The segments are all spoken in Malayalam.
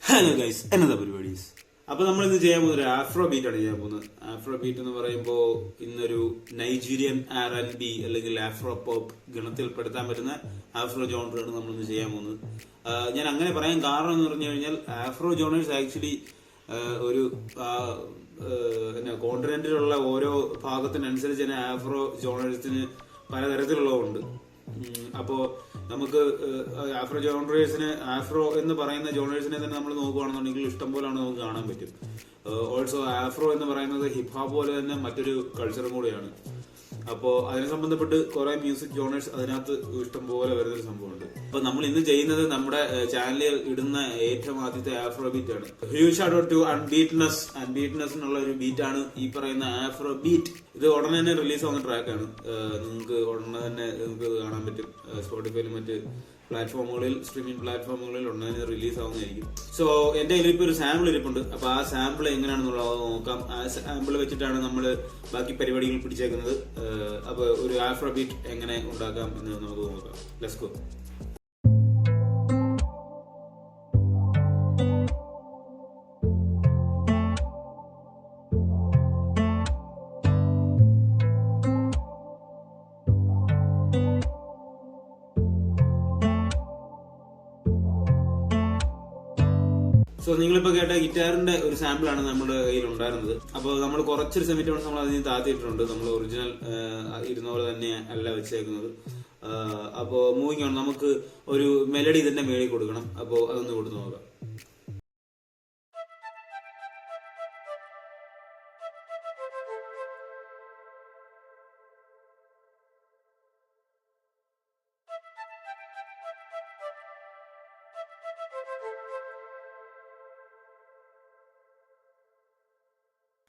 ഹലോ ഗൈസ്, എന്നതാ പരിപാടീസ്? അപ്പൊ നമ്മൾ ഇന്ന് ചെയ്യാൻ പോകുന്നത് ഒരു ആഫ്രോ ബീറ്റ് ആണ് ചെയ്യാൻ പോകുന്നത്. ആഫ്രോ ബീറ്റ് എന്ന് പറയുമ്പോൾ ഇന്നൊരു നൈജീരിയൻ R&B അല്ലെങ്കിൽ ആഫ്രോ പോപ്പ് ഗണത്തിൽപ്പെടുത്താൻ പറ്റുന്ന ആഫ്രോ ജോണറാണ് നമ്മൾ ഇന്ന് ചെയ്യാൻ പോകുന്നത്. ഞാൻ അങ്ങനെ പറയാൻ കാരണം എന്ന് പറഞ്ഞു കഴിഞ്ഞാൽ ആഫ്രോ ജോണേഴ്സ് ആക്ച്വലി ഒരു കോണ്ടിനെന്റിലുള്ള ഓരോ ഭാഗത്തിനനുസരിച്ച് തന്നെ ആഫ്രോ ജോണേഴ്സിന് പലതരത്തിലുള്ളതുണ്ട്. അപ്പോ നമുക്ക് ആഫ്രോ ജോണേഴ്സിന് ആഫ്രോ എന്ന് പറയുന്ന ജോണേഴ്സിനെ തന്നെ നമ്മൾ നോക്കുകയാണെന്നുണ്ടെങ്കിൽ ഇഷ്ടം പോലെയാണ് നമുക്ക് കാണാൻ പറ്റും. ഓൾസോ ആഫ്രോ എന്ന് പറയുന്നത് ഹിപ് ഹോപ്പ് പോലെ തന്നെ മറ്റൊരു കൾച്ചറും കൂടിയാണ്. അപ്പോൾ അതിനെ സംബന്ധപ്പെട്ട് കുറെ മ്യൂസിക് ജോണേഴ്സ് അതിനകത്ത് ഇഷ്ടം പോലെ വരുന്നൊരു സംഭവമുണ്ട്. അപ്പൊ നമ്മൾ ഇന്ന് ചെയ്യുന്നത് നമ്മുടെ ചാനലിൽ ഇടുന്ന ഏറ്റവും ആദ്യത്തെ ആഫ്രോ ബീറ്റ് ആണ്. ഹ്യൂജ് ഷൗട്ട് ഔട്ട് ടു അൺബീറ്റ്നെസ് എന്നുള്ള ഒരു ബീറ്റാണ് ഈ പറയുന്ന ആഫ്രോ ബീറ്റ്. ഇത് ഉടനെ തന്നെ റിലീസ് ആവുന്ന ട്രാക്കാണ്. നിങ്ങൾക്ക് ഉടനെ തന്നെ നിങ്ങൾക്ക് കാണാൻ പറ്റും സ്പോട്ടിഫൈയിലും മറ്റ് പ്ലാറ്റ്ഫോമുകളിൽ, സ്ട്രീമിംഗ് പ്ലാറ്റ്ഫോമുകളിൽ ഉടനെ റിലീസ് ആവുന്നതായിരിക്കും. സോ എന്റെ കയ്യിൽ ഇപ്പൊ ഒരു സാമ്പിൾ ഇരിപ്പുണ്ട്. അപ്പൊ ആ സാമ്പിൾ എങ്ങനെയാണെന്നുള്ളത് നോക്കാം. ആ സാമ്പിൾ വെച്ചിട്ടാണ് നമ്മൾ ബാക്കി പരിപാടികൾ പിടിച്ചേക്കുന്നത്. അപ്പൊ ഒരു ആഫ്രോ ബീറ്റ് എങ്ങനെ ഉണ്ടാക്കാം എന്ന് നമുക്ക് നോക്കാം. Let's go. സോ നിങ്ങളിപ്പോ കേട്ട ഗിറ്റാറിന്റെ ഒരു സാമ്പിൾ ആണ് നമ്മുടെ കയ്യിൽ ഉണ്ടായിരുന്നത്. അപ്പോൾ നമ്മൾ കുറച്ചൊരു സെമിറ്റോൺസ് നമ്മൾ അതിന് താത്തിയിട്ടുണ്ട്. നമ്മൾ ഒറിജിനൽ ഇരുന്ന പോലെ തന്നെ അല്ല വെച്ചേക്കുന്നത്. അപ്പോൾ മൂവിങ് ആണ്, നമുക്ക് ഒരു മെലഡി ഇതിന്റെ മേളിൽ കൊടുക്കണം. അപ്പോൾ അതൊന്ന് കൊടുത്തു നോക്കാം.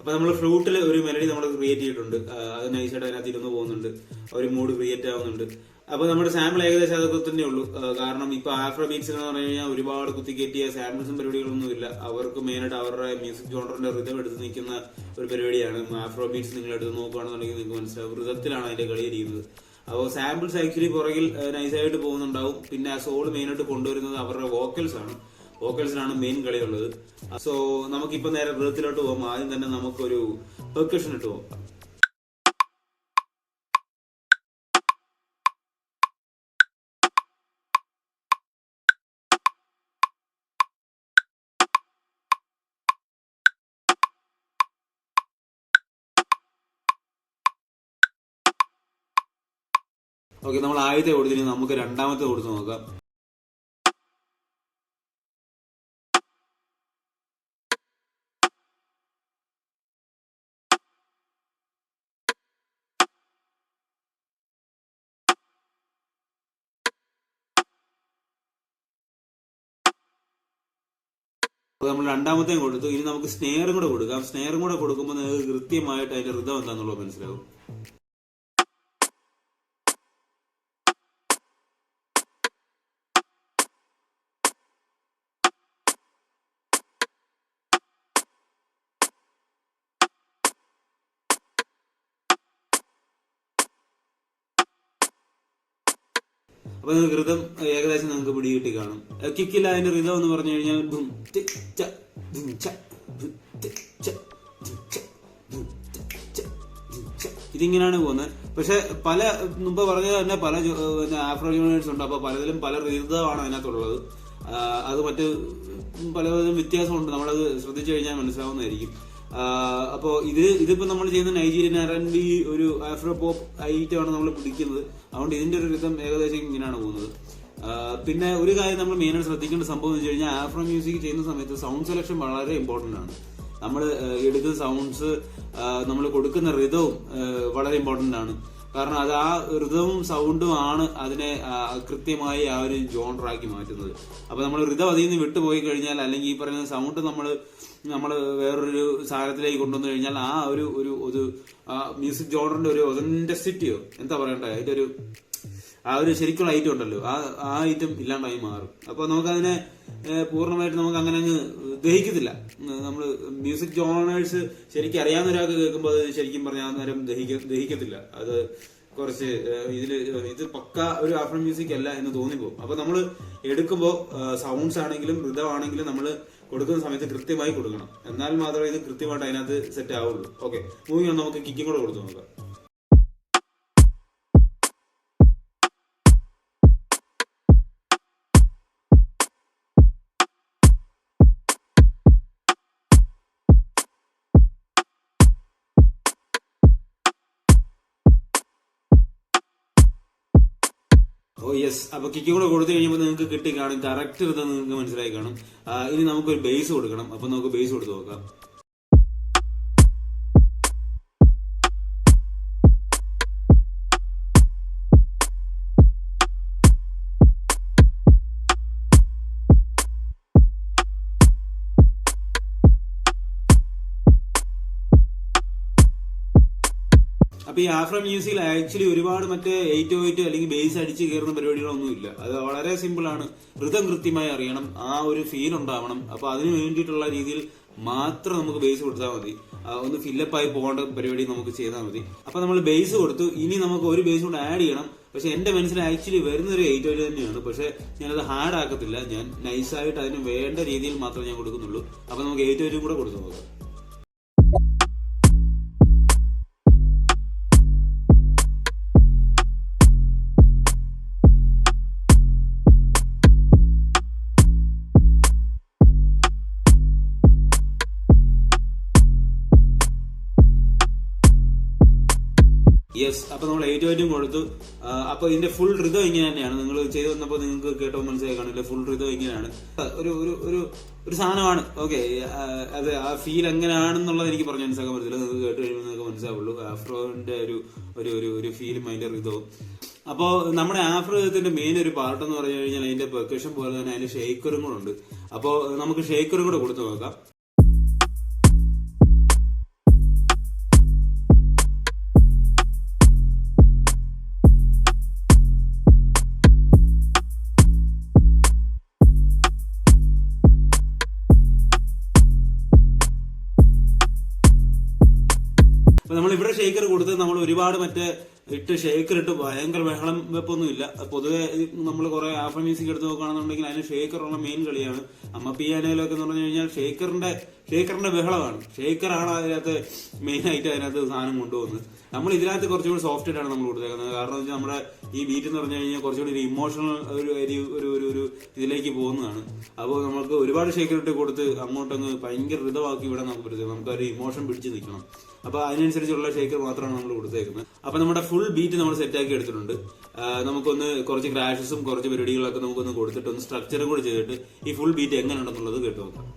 അപ്പൊ നമ്മൾ ഫ്ലൂട്ടിൽ ഒരു മെലഡി നമ്മൾ ക്രിയേറ്റ് ചെയ്തിട്ടുണ്ട്. അത് നൈസായിട്ട് അതിനകത്ത് ഇരുന്ന് പോകുന്നുണ്ട്, ഒരു മൂഡ് ക്രിയേറ്റ് ആവുന്നുണ്ട്. അപ്പൊ നമ്മുടെ സാമ്പിൾ ഏകദേശം അതൊക്കെ തന്നെ ഉള്ളൂ. കാരണം ഇപ്പൊ ആഫ്രോ ബീറ്റ്സ് എന്ന് പറഞ്ഞു കഴിഞ്ഞാൽ ഒരുപാട് കുത്തിക്കയറ്റിയ സാമ്പിൾസും പരിപാടികളൊന്നും ഇല്ല. അവർക്ക് മെയിനായിട്ട് അവരുടെ മ്യൂസിക് ജോണറിന്റെ റിതം എടുത്ത് നിൽക്കുന്ന ഒരു പരിപാടിയാണ്. ആഫ്രോ ബീറ്റ്സ് നിങ്ങൾ എടുത്ത് നോക്കുകയാണെന്നുണ്ടെങ്കിൽ നിങ്ങൾക്ക് മനസ്സിലാവും റിതത്തിലാണ് അതിന്റെ കളി ഇരിക്കുന്നത്. അപ്പോൾ സാമ്പിൾസ് ആക്ച്വലി പുറകിൽ നൈസായിട്ട് പോകുന്നുണ്ടാവും. പിന്നെ ആ സോൾ മെയിനായിട്ട് കൊണ്ടുവരുന്നത് അവരുടെ വോക്കൽസ് ആണ്. വോക്കൽസിലാണ് മെയിൻ കളിയുള്ളത്. സോ നമുക്കിപ്പോ നേരെ വൃത്തിലോട്ട് പോകാം. ആദ്യം തന്നെ നമുക്കൊരു പെർക്കഷൻ ഇട്ട് പോകാം. ഓക്കെ, നമ്മൾ ആദ്യത്തെ കൊടുത്തിട്ട് നമുക്ക് രണ്ടാമത്തെ കൊടുത്ത് നോക്കാം. അപ്പോൾ നമ്മൾ രണ്ടാമത്തെയും കൊടുത്തു. ഇനി നമുക്ക് സ്നെയറും കൂടെ കൊടുക്കാം. സ്നെയറും കൂടെ കൊടുക്കുമ്പോൾ നിങ്ങൾക്ക് കൃത്യമായിട്ട് അതിന്റെ ഋതം എന്താണെന്നുള്ളത് മനസ്സിലാവും. അപ്പൊ നിങ്ങൾക്ക് ഋതം ഏകദേശം നിങ്ങൾക്ക് പിടികിട്ടി കാണും. കിക്കില്ല അതിന്റെ ഋതം എന്ന് പറഞ്ഞു കഴിഞ്ഞാൽ ഇതിങ്ങനെയാണ് പോകുന്നത്. പക്ഷെ പല മുമ്പ് പറഞ്ഞത് തന്നെ പല ആഫ്രോ ജോണേഴ്സ് ഉണ്ട്. അപ്പൊ പലതിലും പല ഋതമാണ് അതിനകത്തുള്ളത്. അത് മറ്റ് പലതിലും വ്യത്യാസമുണ്ട്. നമ്മളത് ശ്രദ്ധിച്ചു കഴിഞ്ഞാൽ മനസ്സിലാവുന്നതായിരിക്കും. അപ്പോ ഇതിപ്പോ നമ്മൾ ചെയ്യുന്ന നൈജീരിയൻ R&B ഒരു ആഫ്രോ പോപ്പ് ഐറ്റമാണ് നമ്മൾ പിടിക്കുന്നത്. അതുകൊണ്ട് ഇതിന്റെ ഒരു ഋതം ഏകദേശം ഇങ്ങനെയാണ് പോകുന്നത്. പിന്നെ ഒരു കാര്യം നമ്മൾ മെയിനായിട്ട് ശ്രദ്ധിക്കേണ്ട സംഭവം എന്ന് വെച്ച് കഴിഞ്ഞാൽ ആഫ്രോ മ്യൂസിക് ചെയ്യുന്ന സമയത്ത് സൗണ്ട് സെലക്ഷൻ വളരെ ഇമ്പോർട്ടന്റ് ആണ്. നമ്മൾ എടുക്കുന്ന സൗണ്ട്സ്, നമ്മൾ കൊടുക്കുന്ന ഋതവും വളരെ ഇമ്പോർട്ടന്റ് ആണ്. കാരണം അത് ആ ഋതവും സൗണ്ടും ആണ് അതിനെ കൃത്യമായി ആ ഒരു ജോണറാക്കി മാറ്റുന്നത്. അപ്പൊ നമ്മൾ ഋതം അതിൽ നിന്ന് വിട്ടുപോയി കഴിഞ്ഞാൽ, അല്ലെങ്കിൽ ഈ പറയുന്ന സൗണ്ട് നമ്മൾ വേറൊരു സാധനത്തിലേക്ക് കൊണ്ടുവന്നു കഴിഞ്ഞാൽ ആ ഒരു മ്യൂസിക് ജോണറിന്റെ ഒരു ഒതന്റിസിറ്റിയോ എന്താ പറയണ്ടേ, അതിന്റെ ഒരു ശരിക്കുള്ള ഐറ്റം ഉണ്ടല്ലോ, ആ ഐറ്റം ഇല്ലാണ്ടായി മാറും. അപ്പൊ നമുക്കതിനെ പൂർണ്ണമായിട്ട് നമുക്ക് അങ്ങനെ അങ്ങ് ദഹിക്കത്തില്ല. നമ്മൾ മ്യൂസിക് ജോണേഴ്സ് ശരിക്കും അറിയാവുന്ന ഒരാൾക്ക് കേൾക്കുമ്പോൾ അത് ശരിക്കും പറഞ്ഞാൽ നേരം ദഹിക്കത്തില്ല. അത് കുറച്ച് ഇത് പക്ക ഒരു ആഫ്രോ മ്യൂസിക് അല്ല എന്ന് തോന്നിപ്പോകും. അപ്പൊ നമ്മൾ എടുക്കുമ്പോൾ സൗണ്ട്സ് ആണെങ്കിലും ഋതമാണെങ്കിലും നമ്മൾ കൊടുക്കുന്ന സമയത്ത് കൃത്യമായി കൊടുക്കണം. എന്നാൽ മാത്രമേ ഇത് കൃത്യമായിട്ട് അതിനകത്ത് സെറ്റ് ആവുള്ളൂ. Okay, moving on. നമുക്ക് കിക്കും കൂടെ കൊടുത്തു നോക്കാം. ഓ യെസ്, അപ്പൊ കിക്കും കൂടെ കൊടുത്തു കഴിയുമ്പോൾ നിങ്ങൾക്ക് കിട്ടി കാണും, കറക്റ്റ് ഇത് നിങ്ങൾക്ക് മനസ്സിലായി കാണും. ഇനി നമുക്കൊരു ബേസ് കൊടുക്കണം. അപ്പൊ നമുക്ക് ബേസ് കൊടുത്ത് നോക്കാം. അപ്പൊ ഈ ആഫ്രോ മ്യൂസിക്കിൽ ആക്ച്വലി ഒരുപാട് മറ്റേ 808 അല്ലെങ്കിൽ ബേസ് അടിച്ച് കയറുന്ന പരിപാടികളൊന്നും ഇല്ല. അത് വളരെ സിമ്പിൾ ആണ്. ഋതം കൃത്യമായി അറിയണം, ആ ഒരു ഫീൽ ഉണ്ടാവണം. അപ്പൊ അതിന് വേണ്ടിയിട്ടുള്ള രീതിയിൽ മാത്രം നമുക്ക് ബേസ് കൊടുത്താൽ മതി. ഒന്ന് ഫില്ലപ്പായി പോകേണ്ട പരിപാടി നമുക്ക് ചെയ്താൽ മതി. അപ്പൊ നമ്മൾ ബേസ് കൊടുത്തു. ഇനി നമുക്ക് ഒരു ബേസ് കൂടെ ആഡ് ചെയ്യണം. പക്ഷെ എന്റെ മനസ്സിൽ ആക്ച്വലി വരുന്നൊരു 808 തന്നെയാണ്. പക്ഷെ ഞാനത് ഹാർഡ് ആക്കത്തില്ല. ഞാൻ നൈസായിട്ട് അതിന് വേണ്ട രീതിയിൽ മാത്രമേ ഞാൻ കൊടുക്കുന്നുള്ളൂ. അപ്പൊ നമുക്ക് 808 കൂടെ കൊടുത്തു നോക്കാം. യെസ്, അപ്പൊ നമ്മൾ 808 കൊടുത്തു. അപ്പൊ ഇതിന്റെ ഫുൾ ഋതം ഇങ്ങനെ തന്നെയാണ്. നിങ്ങൾ ചെയ്തു വന്നപ്പോൾ നിങ്ങൾക്ക് കേട്ടോ മനസ്സിലായി കാണില്ല. ഫുൾ ഋതം ഇങ്ങനെയാണ്. ഒരു ഒരു ഒരു ഒരു സാധനമാണ്. ഓക്കെ, അത് ആ ഫീൽ എങ്ങനെയാണെന്നുള്ളത് എനിക്ക് പറഞ്ഞ് മനസ്സിലാക്കാൻ പറ്റില്ല. നിങ്ങൾക്ക് കേട്ട് കഴിയുമ്പോൾ നിങ്ങൾക്ക് മനസ്സിലാവുള്ളൂ ആഫ്രോന്റെ ഒരു ഫീലും അതിന്റെ ഋതവും. അപ്പോൾ നമ്മുടെ ആഫ്രോത്തിന്റെ മെയിൻ ഒരു പാർട്ട് എന്ന് പറഞ്ഞു കഴിഞ്ഞാൽ അതിന്റെ പെർക്കഷൻ പോലെ തന്നെ അതിന്റെ ഷേക്കറും കൂടെ ഉണ്ട്. അപ്പോൾ നമുക്ക് ഷേക്കറും കൂടെ കൊടുത്തു നോക്കാം. അപ്പൊ നമ്മൾ ഇവിടെ ഷേക്കർ കൊടുത്ത് നമ്മൾ ഒരുപാട് മറ്റേ ഇട്ട് ഷേക്കർ ഇട്ട് ഭയങ്കര ബഹളം വെപ്പൊന്നുമില്ല. പൊതുവെ നമ്മൾ കുറെ ആഫ്രോ മ്യൂസിക് എടുത്ത് നോക്കുകയാണെന്നുണ്ടെങ്കിൽ അതിന് ഷേക്കറുള്ള മെയിൻ കളിയാണ്. അമ്മ പിയാനോയിലൊക്കെ എന്ന് പറഞ്ഞു കഴിഞ്ഞാൽ ഷേക്കറിന്റെ ബഹളമാണ്. ഷേക്കറാണ് അതിനകത്ത് മെയിൻ ആയിട്ട് അതിനകത്ത് സാധനം കൊണ്ടുപോകുന്നത്. നമ്മൾ ഇതിനകത്ത് കുറച്ചുകൂടി സോഫ്റ്റ് ആയിട്ടാണ് നമ്മൾ കൊടുത്തേക്കുന്നത്. കാരണം വെച്ചാൽ നമ്മുടെ ഈ ബീറ്റ് എന്ന് പറഞ്ഞു കഴിഞ്ഞാൽ കുറച്ചുകൂടി ഒരു ഇമോഷണൽ ഒരു ഇതിലേക്ക് പോകുന്നതാണ്. അപ്പോൾ നമുക്ക് ഒരുപാട് ഷേക്കർ ഇട്ട് കൊടുത്ത് അങ്ങോട്ടങ്ങ് ഭയങ്കര ഋതമാക്കി ഇവിടെ നമുക്ക് ഒരു ഇമോഷൻ പിടിച്ച് നിൽക്കണം. അപ്പൊ അതിനനുസരിച്ചുള്ള ഷേക്കർ മാത്രമാണ് നമ്മൾ കൊടുത്തേക്കുന്നത്. അപ്പൊ നമ്മുടെ ഫുൾ ബീറ്റ് നമ്മൾ സെറ്റാക്കി എടുത്തിട്ടുണ്ട്. നമുക്കൊന്ന് കുറച്ച് ക്രാഷസും കുറച്ച് പരിപാടികളൊക്കെ നമുക്കൊന്ന് കൊടുത്തിട്ട് ഒന്ന് സ്ട്രക്ചറും കൂടി ചെയ്തിട്ട് ഈ ഫുൾ ബീറ്റ് എങ്ങനെ ഉണ്ടെന്നുള്ളത് കേട്ടു നോക്കാം.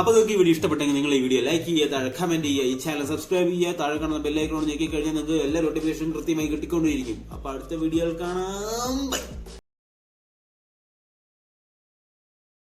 അപ്പോൾ നിങ്ങൾക്ക് ഈ വീഡിയോ ഇഷ്ടപ്പെട്ടെങ്കിൽ നിങ്ങൾ ഈ വീഡിയോ ലൈക്ക് ചെയ്യുക, താഴെ കമന്റ് ചെയ്യുക, ഈ ചാനൽ സബ്സ്ക്രൈബ് ചെയ്യുക, താഴെ കാണുന്ന ബെല്ലൈക്കൺ ഞെക്കി കഴിഞ്ഞാൽ നിങ്ങൾക്ക് എല്ലാ നോട്ടിഫിക്കേഷനും കൃത്യമായി കിട്ടിക്കൊണ്ടിരിക്കും. അപ്പോൾ അടുത്ത വീഡിയോയിൽ കാണാം. ബൈ.